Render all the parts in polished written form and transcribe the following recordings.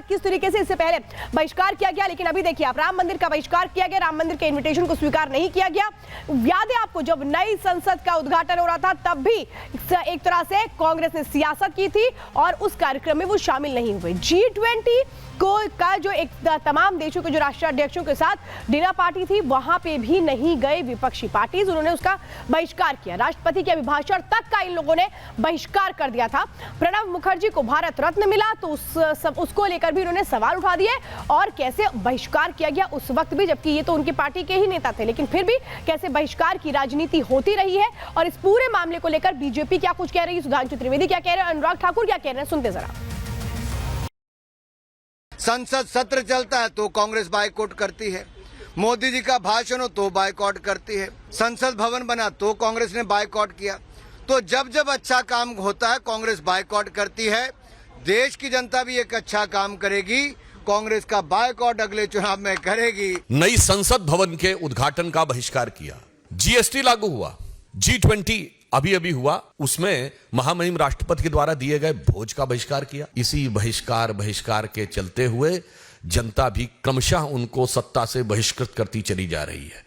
किस तरीके से इससे पहले बहिष्कार किया गया, लेकिन अभी देखिए आप, राम मंदिर का बहिष्कार किया गया, राम मंदिर के इन्विटेशन को स्वीकार नहीं किया गया। याद है आपको, जब नई संसद का उद्घाटन हो रहा था तब भी एक तरह से कांग्रेस ने सियासत की थी और उस कार्यक्रम में वो शामिल नहीं हुए। G20 का जो एक तमाम देशों के जो राष्ट्राध्यक्षों के साथ डिनर पार्टी थी, वहां पे भी नहीं गए विपक्षी पार्टीज, उन्होंने उसका बहिष्कार किया। राष्ट्रपति के अभिभाषण तक का इन लोगों ने बहिष्कार कर दिया था। प्रणब मुखर्जी को भारत रत्न मिला तो उसको लेकर भी उन्होंने सवाल उठा दिए और कैसे बहिष्कार किया गया उस वक्त भी, जबकि ये तो उनकी पार्टी के ही नेता थे, लेकिन फिर भी कैसे बहिष्कार की राजनीति होती रही है। और इस पूरे मामले को लेकर बीजेपी क्या कुछ कह रही है, सुधांशु त्रिवेदी क्या कह रहे हैं, अनुराग ठाकुर क्या कह रहे हैं, सुनते जरा। संसद सत्र चलता है तो कांग्रेस बायकॉट करती है, मोदी जी का भाषण हो तो बायकॉट करती है, संसद भवन बना तो कांग्रेस ने बायकॉट किया। तो जब जब अच्छा काम होता है कांग्रेस बायकॉट करती है। देश की जनता भी एक अच्छा काम करेगी, कांग्रेस का बायकॉट अगले चुनाव में करेगी। नई संसद भवन के उद्घाटन का बहिष्कार किया, जीएसटी लागू हुआ, G20 अभी हुआ, उसमें महामहिम राष्ट्रपति के द्वारा दिए गए भोज का बहिष्कार किया। इसी बहिष्कार के चलते हुए जनता भी क्रमशः उनको सत्ता से बहिष्कृत करती चली जा रही है।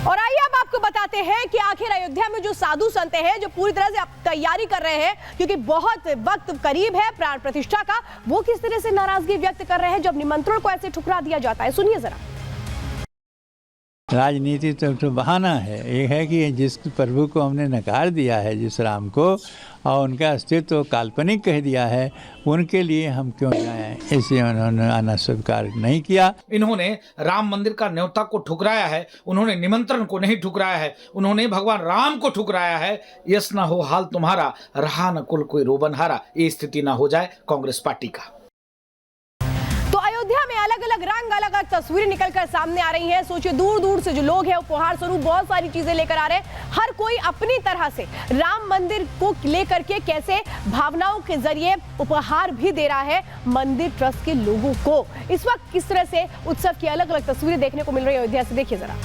और आइए अब आपको बताते हैं कि आखिर अयोध्या में जो साधु संत हैं, जो पूरी तरह से तैयारी कर रहे हैं क्योंकि बहुत वक्त करीब है प्राण प्रतिष्ठा का, वो किस तरह से नाराजगी व्यक्त कर रहे हैं जब निमंत्रण को ऐसे ठुकरा दिया जाता है। सुनिए जरा। राजनीति तो बहाना है। एक है कि जिस प्रभु को हमने नकार दिया है, जिस राम को, और उनका अस्तित्व काल्पनिक कह दिया है, उनके लिए हम क्यों जाएं, इसलिए उन्होंने आना स्वीकार नहीं किया। इन्होंने राम मंदिर का न्योता को ठुकराया है, उन्होंने निमंत्रण को नहीं ठुकराया है, उन्होंने भगवान राम को ठुकराया है। यस ना हो हाल तुम्हारा, रहा न कुल कोई रोबनहारा, ये स्थिति ना हो जाए कांग्रेस पार्टी का। अयोध्या में अलग अलग रंग, अलग अलग तस्वीरें निकलकर सामने आ रही हैं। सोचिए, दूर दूर से जो लोग हैं उपहार स्वरूप बहुत सारी चीजें लेकर आ रहे हैं। हर कोई अपनी तरह से राम मंदिर को लेकर के कैसे भावनाओं के जरिए उपहार भी दे रहा है मंदिर ट्रस्ट के लोगों को। इस वक्त किस तरह से उत्सव की अलग अलग तस्वीरें देखने को मिल रही है अयोध्या से, देखिए जरा।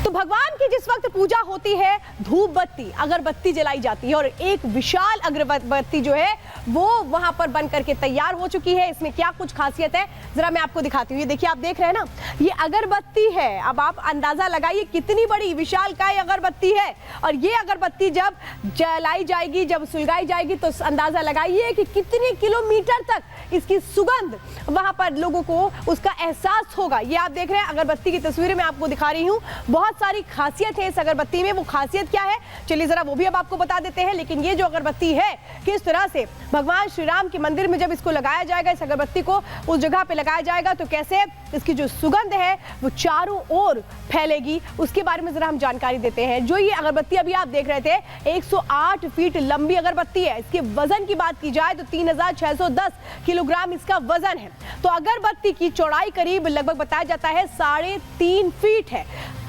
भगवान की जिस वक्त पूजा होती है, धूप बत्ती अगरबत्ती जलाई जाती है और एक विशाल अगरबत्ती जो है वो वहां पर बन करके तैयार हो चुकी है। इसमें क्या कुछ खासियत है जरा मैं आपको दिखाती हूँ। ये देखिए, आप देख रहे हैं ना, ये अगरबत्ती है। अब आप अंदाजा लगाइए कितनी बड़ी विशालकाय अगरबत्ती है और ये अगरबत्ती जब जलाई जाएगी, जब सुलगाई जाएगी तो अंदाजा लगाइए कि कितने किलोमीटर तक इसकी सुगंध वहां पर लोगों को उसका एहसास होगा। ये आप देख रहे हैं अगरबत्ती की तस्वीरें मैं आपको दिखा रही हूँ। बहुत सारी खासियत है इस अगरबत्ती में, वो खासियत क्या है चलिए जरा वो भी अब आपको बता देते हैं। लेकिन ये जो अगरबत्ती है, किस तरह से भगवान श्री राम के मंदिर में जब इसको लगाया जाएगा, इस अगरबत्ती को उस जगह पे लगाया जाएगा तो कैसे इसकी जो सुगंध है वो चारों ओर फैलेगी, उसके बारे में जरा हम जानकारी देते हैं। जो ये अगरबत्ती अभी आप देख रहे थे, 108 फीट लंबी अगरबत्ती है। इसके वजन की बात की जाए तो 3610 किलोग्राम इसका वजन है। तो अगरबत्ती की चौड़ाई करीब लगभग बताया जाता है 3.5 फीट है।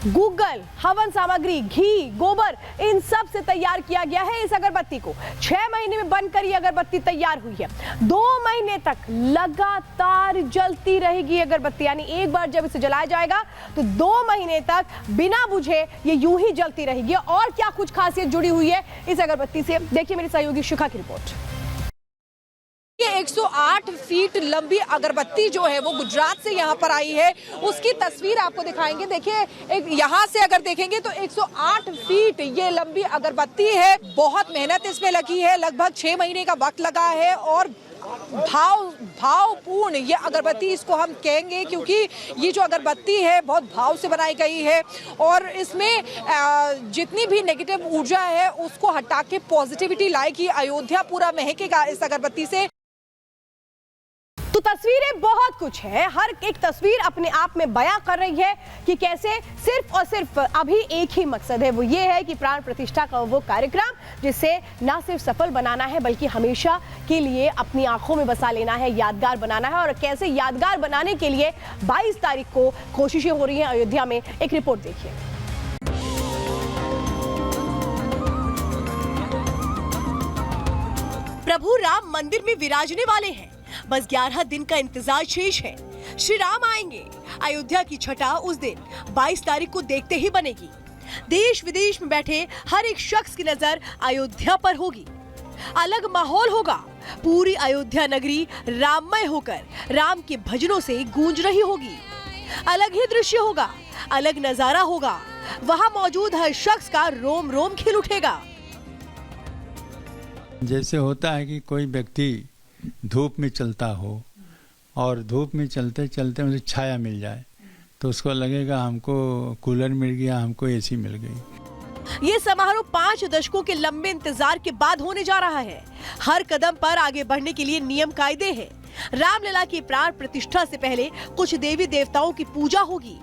गूगल, हवन सामग्री, घी, गोबर, इन सब से तैयार किया गया है इस अगरबत्ती को। 6 महीने में बनकर ये अगरबत्ती तैयार हुई है। 2 महीने तक लगातार जलती रहेगी अगरबत्ती, यानी एक बार जब इसे जलाया जाएगा तो 2 महीने तक बिना बुझे ये यूं ही जलती रहेगी। और क्या कुछ खासियत जुड़ी हुई है इस अगरबत्ती से, देखिए मेरी सहयोगी शिखा की रिपोर्ट। ये 108 फीट लंबी अगरबत्ती जो है वो गुजरात से यहाँ पर आई है, उसकी तस्वीर आपको दिखाएंगे। देखिए यहाँ से अगर देखेंगे तो 108 फीट ये लंबी अगरबत्ती है। बहुत मेहनत इसमें लगी है, लगभग 6 महीने का वक्त लगा है और भावपूर्ण ये अगरबत्ती इसको हम कहेंगे, क्योंकि ये जो अगरबत्ती है बहुत भाव से बनाई गई है और इसमें जितनी भी नेगेटिव ऊर्जा है उसको हटा के पॉजिटिविटी लाएगी। अयोध्या पूरा महकेगा इस अगरबत्ती से। तो तस्वीरें बहुत कुछ है, हर एक तस्वीर अपने आप में बयां कर रही है कि कैसे सिर्फ और सिर्फ अभी एक ही मकसद है, वो ये है कि प्राण प्रतिष्ठा का वो कार्यक्रम जिसे ना सिर्फ सफल बनाना है बल्कि हमेशा के लिए अपनी आंखों में बसा लेना है, यादगार बनाना है। और कैसे यादगार बनाने के लिए 22 तारीख को कोशिशें हो रही हैं अयोध्या में। एक रिपोर्ट देखिए। प्रभु राम मंदिर में विराजने वाले हैं, बस 11 दिन का इंतजार शेष है। श्री राम आएंगे। अयोध्या की छटा उस दिन 22 तारीख को देखते ही बनेगी। देश विदेश में बैठे हर एक शख्स की नजर अयोध्या पर होगी। अलग माहौल होगा, पूरी अयोध्या नगरी राममय होकर राम के भजनों से गूंज रही होगी। अलग ही दृश्य होगा, अलग नजारा होगा, वहां मौजूद हर शख्स का रोम रोम खिल उठेगा। जैसे होता है कि कोई व्यक्ति धूप में चलता हो और धूप में चलते चलते उसे छाया मिल जाए तो उसको लगेगा हमको कूलर मिल गया, हमको एसी मिल गई। ये समारोह 5 दशकों के लंबे इंतजार के बाद होने जा रहा है। हर कदम पर आगे बढ़ने के लिए नियम कायदे हैं। रामलला की प्राण प्रतिष्ठा से पहले कुछ देवी देवताओं की पूजा होगी,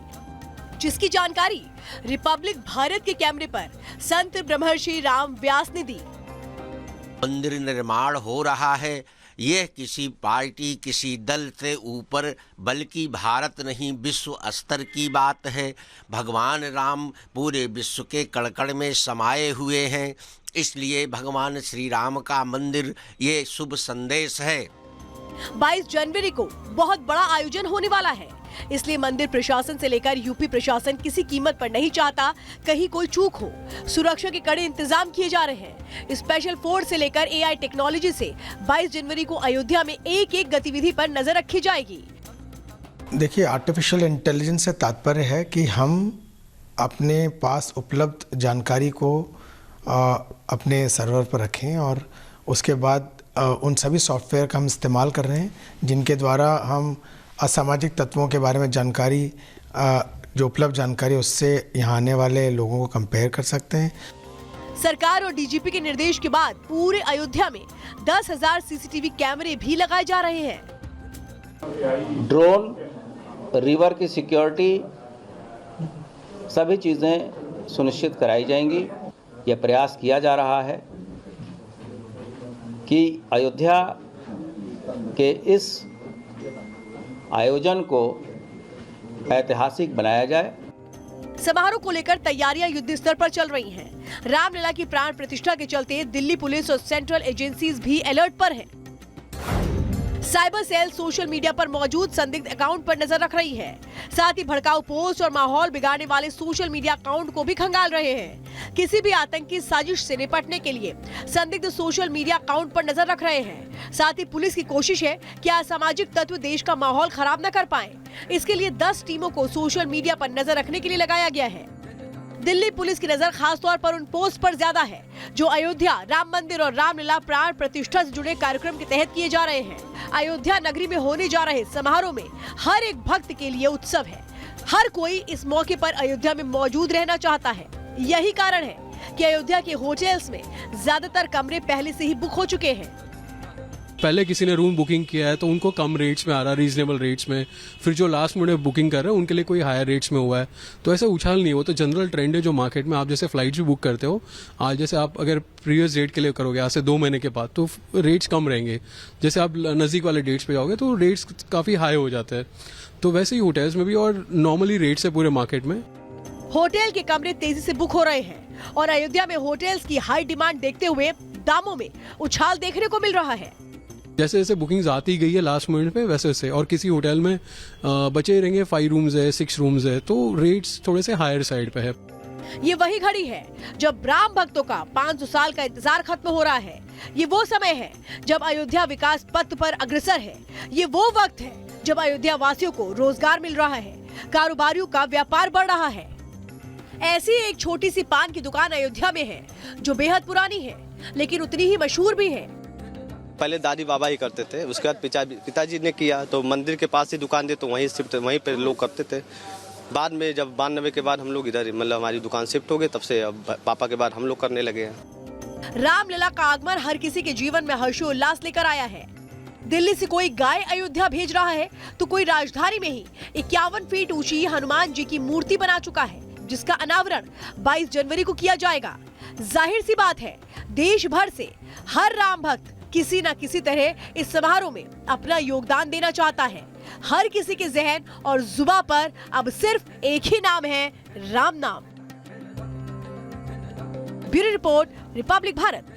जिसकी जानकारी रिपब्लिक भारत के कैमरे पर संत ब्रह्मर्षि राम व्यास ने दी। मंदिर निर्माण हो रहा है, यह किसी पार्टी किसी दल से ऊपर बल्कि भारत नहीं विश्व स्तर की बात है। भगवान राम पूरे विश्व के कण-कण में समाये हुए हैं, इसलिए भगवान श्री राम का मंदिर ये शुभ संदेश है। 22 जनवरी को बहुत बड़ा आयोजन होने वाला है, इसलिए मंदिर प्रशासन से लेकर यूपी प्रशासन किसी कीमत पर नहीं चाहता कहीं कोई चूक हो। सुरक्षा के कड़े इंतजाम किए जा रहे हैं। स्पेशल फोर्स से लेकर AI टेक्नोलॉजी से 22 जनवरी को अयोध्या में एक एक गतिविधि पर नजर रखी जाएगी। देखिए, आर्टिफिशियल इंटेलिजेंस से तात्पर्य है कि हम अपने पास उपलब्ध जानकारी को अपने सर्वर पर रखें और उसके बाद उन सभी सॉफ्टवेयर का हम इस्तेमाल कर रहे हैं जिनके द्वारा हम असामाजिक तत्वों के बारे में जानकारी, जो उपलब्ध जानकारी उससे यहाँ आने वाले लोगों को कंपेयर कर सकते हैं। सरकार और DGP के निर्देश के बाद पूरे अयोध्या में 10,000 CCTV कैमरे भी लगाए जा रहे हैं। ड्रोन, रिवर की सिक्योरिटी, सभी चीज़ें सुनिश्चित कराई जाएंगी। यह प्रयास किया जा रहा है कि अयोध्या के इस आयोजन को ऐतिहासिक बनाया जाए। समारोह को लेकर तैयारियां युद्ध स्तर पर चल रही हैं। रामलला की प्राण प्रतिष्ठा के चलते दिल्ली पुलिस और सेंट्रल एजेंसीज भी अलर्ट पर हैं। साइबर सेल सोशल मीडिया पर मौजूद संदिग्ध अकाउंट पर नजर रख रही है। साथ ही भड़काऊ पोस्ट और माहौल बिगाड़ने वाले सोशल मीडिया अकाउंट को भी खंगाल रहे हैं। किसी भी आतंकी साजिश से निपटने के लिए संदिग्ध सोशल मीडिया अकाउंट पर नजर रख रहे हैं। साथ ही पुलिस की कोशिश है कि असामाजिक तत्व देश का माहौल खराब न कर पाए। इसके लिए 10 टीमों को सोशल मीडिया पर नजर रखने के लिए लगाया गया है। दिल्ली पुलिस की नजर खास तौर पर उन पोस्ट पर ज्यादा है जो अयोध्या, राम मंदिर और रामलला प्राण प्रतिष्ठा से जुड़े कार्यक्रम के तहत किए जा रहे हैं। अयोध्या नगरी में होने जा रहे समारोह में हर एक भक्त के लिए उत्सव है। हर कोई इस मौके पर अयोध्या में मौजूद रहना चाहता है। यही कारण है कि अयोध्या के होटल्स में ज्यादातर कमरे पहले से ही बुक हो चुके हैं। पहले किसी ने रूम बुकिंग किया है तो उनको कम रेट्स में आ रहा है, रीजनेबल रेट्स में। फिर जो लास्ट मिनट बुकिंग कर रहे हैं उनके लिए कोई हायर रेट्स में हुआ है। तो ऐसा उछाल नहीं हो, तो जनरल ट्रेंड है जो मार्केट में। आप जैसे फ्लाइट्स भी बुक करते हो आज, जैसे आप अगर प्रीवियस डेट के लिए करोगे आज से 2 महीने के बाद, तो रेट्स कम रहेंगे। जैसे आप नज़दीक वाले डेट्स पे जाओगे तो रेट्स काफ़ी हाई हो जाते हैं। तो वैसे ही होटल्स में भी और नॉर्मली रेट्स है पूरे मार्केट में। होटल के कमरे तेजी से बुक हो रहे हैं और अयोध्या में होटल्स की हाई डिमांड देखते हुए दामों में उछाल देखने को मिल रहा है। जैसे जैसे बुकिंग्स आती गई है लास्ट मिनट पे, वैसे वैसे और किसी होटल में बचे रहेंगे 5 रूम्स है, 6 रूम्स है, तो रेट्स थोड़े से हायर साइड पे है। ये वही घड़ी है जब राम भक्तों का 500 साल का इंतजार खत्म हो रहा है। ये वो समय है जब अयोध्या विकास पथ पर अग्रसर है। ये वो वक्त है जब अयोध्या वासियों को रोजगार मिल रहा है, कारोबारियों का व्यापार बढ़ रहा है। ऐसी एक छोटी सी पान की दुकान अयोध्या में है जो बेहद पुरानी है लेकिन उतनी ही मशहूर भी है। पहले दादी बाबा ही करते थे, उसके बाद पिताजी ने किया तो मंदिर के पास ही दुकान दी तो वहीं शिफ्ट, वहीं पे लोग करते थे। बाद में जब 92 के बाद हम लोग इधर मतलब हमारी दुकान शिफ्ट हो गई, तब से अब पापा के बाद हम लोग करने लगे हैं। रामलला का आगमन हर किसी के जीवन में हर्षोल्लास लेकर आया है। दिल्ली से कोई गाय अयोध्या भेज रहा है तो कोई राजधानी में ही 51 फीट ऊंची हनुमान जी की मूर्ति बना चुका है, जिसका अनावरण 22 जनवरी को किया जाएगा। जाहिर सी बात है, देश भर से हर राम भक्त किसी न किसी तरह इस समारोह में अपना योगदान देना चाहता है। हर किसी के जहन और जुबान पर अब सिर्फ एक ही नाम है, राम नाम। Bureau report, Republic Bharat.